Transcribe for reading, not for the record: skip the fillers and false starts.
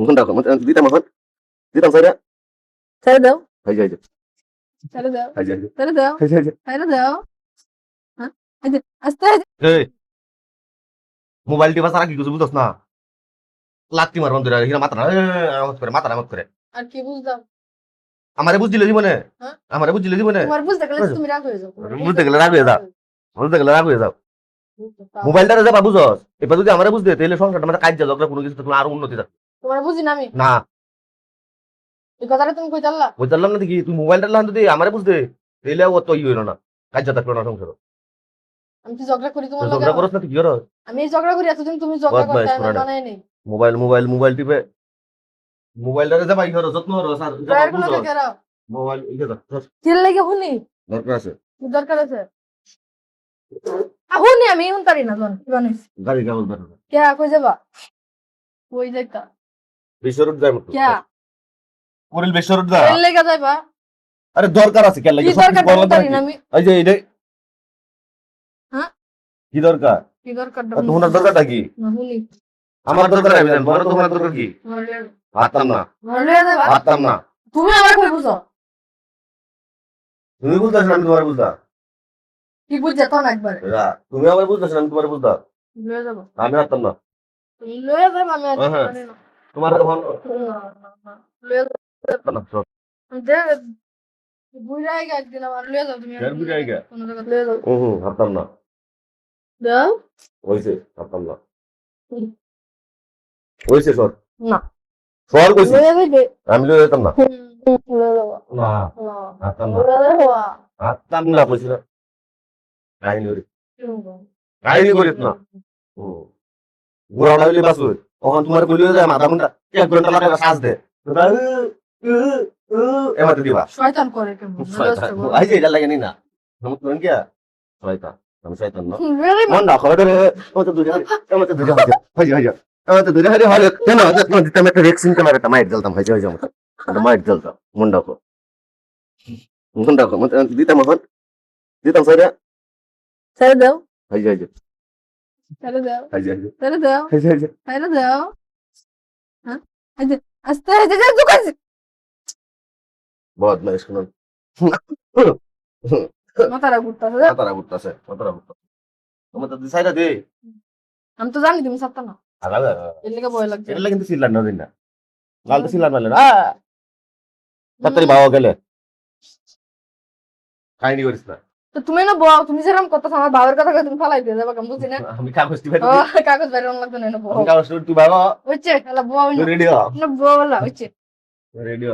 কোনটা দিতাম এখন দিতাম সাইরা ছেড়ে দাও, হাই যাই ছেড়ে দাও, হাই যাই ছেড়ে দাও, হাই যাই ছেড়ে দাও। হ্যাঁ, এই যে, আস্তে আস্তে। এই মোবাইল টিপা সারা কি কিছু বুঝছ না লাত্তি মারবান ধরে হিরা মাথা না আমত করে মাথা আমত করে আর কি বুঝলাম? আমারে বুঝ দিলে জীবনে হ্যাঁ? আমারে বুঝ দিলে জীবনে তোমার বুঝতে গেলে তো তুমি রাগ হয়ে যাও। বুঝতে গেলে রাগ হয়ে যাও বুঝতে গেলে রাগ হয়ে যাও মোবাইলটা যাবা বুঝস এবার যদি আমারে বুঝতে তাহলে সংসারটা মানে কাজ ঝগড়া কোনো কিছু তোমার আরো উন্নতি থাকবে তোমার বুঝি না আমি। না এই কথাটা তুমি কই জানলা? বুঝলাম না দেখি তুই মোবাইলটা লান যদি আমারে বুঝতে তাহলে ও তো হইলো না কাজ থাকলো না সংসার আমি কি ঝগড়া করি তোমার লগে? ঝগড়া করছ না তুই কি করস আমি এই ঝগড়া করি এতদিন তুমি ঝগড়া করতে বদমাইশ আমি পুরাটা। বানাই নেই। মোবাইল মোবাইল মোবাইল টিপে মোবাইলটারে যাবা ই করো যত্ন করো স্যার যাবা ড্রাইভার বুঝস লগে কেরা? মোবাইল ইয়ে দাও চিল লাগে হুনি? দরকার আছে কি দরকার আছে? হুনি আমি হুন পারি না জন। কি বানাইছ? গাড়ি কাগজ বের করো কে কই যাবা? কই যাইতা? বেশরুট যায় মতো কে? পুরিল বেশরুট যা এর লেগে যাইবা? আরে দরকার আছে কেন লাগে কি সব দরকার কিছু বলা পারি না আমি। এই যে এইটাই হ্যাঁ? কি দরকার কি দরকার? আর তোমার দরকারটা কি না হুনি। আমার দরকার আমি জানি বড় তোমার দরকার কি পারতাম না ঘর লইয়া যাবা? পারতাম না তুমি আমার কই বুঝো? তুমি বুঝতেছ না আমি তোমার বুঝতাম কি বুঝছে তখন একবার? তুমি আমার বুঝতেছ না আমি তোমার বুঝতাম লইয়া যাবো। আমি পারতাম না তুমি লইয়া যাবা আমি আর হ্যাঁ। পারি না। তোমার তখন না। লইয়া যাবো। দেখ বুইড়া আইগা একদিন আমার লইয়া যাও তুমি। কেন বুইড়া আইগা? কোন জায়গা লইয়া যাও। পারতাম না দাও? হইছে পারতাম না হইছে সর না। সর কইছি লইয়া যাইবে। আমি লয়ে যেতাম না লইয়া যাবো। না না। পারতাম না লইয়া যাবো। পারতাম না কইছি না কাহিনী করি কাহিনী করিস না বুড়া হইলে বাসু তখন তোমার কইলে যায় মাথা মুন্ডা 1 ঘন্টা লাগে শ্বাস দে এমাতে দিবা শয়তান করে কেমন? আই যে এটা লাগে নি না তুমি কোন কি শয়তান আমি শয়তান না Really? মন না খড়ে রে ও তো দুজা আমাতে দুজা হই হই আমাতে দুজা হরি হরি কেন তোমার দিতে আমি একটা ভ্যাকসিন ক্যামেরাটা মাইট জ্বলতাম হই হই এটা মাইট জ্বলতাম মন ডাকো দিতাম এখন দিতাম সাইরা ছেড়ে দাও, হই হই ছেড়ে দাও, হই হই ছেড়ে দাও, হই হই ছেড়ে দাও। হ্যাঁ? এই যে, আস্তে আস্তে যা দোকান। বহুত মাইস কোন মাথাটা ঘুরতাছে। মাথারা ঘুরতাছে তোমার তো সাইরা দে আমি তো জানি তুমি সারতা না। আলাদা এর লেগে ভয় লাগছে। এটা কিন্তু সিলার না দিন না লাল তো সিলার মারলেন তাড়াতাড়ি বাবা গেলে কাহিনী করিস না তো তুমি না বউ, তুমি যেরকম করতেছ আমার বাবার কথা কই তুমি ফালাই দিয়ে যাবা কেমন বুঝি না? আমি কাগজ দিবে ও কাগজ বাইরে লাগতো না না বউ। আমি কাগজ তুই বাবা হইছে, এলা বউ হইলো। রেডিও না বউ বলা হইছে। রেডিও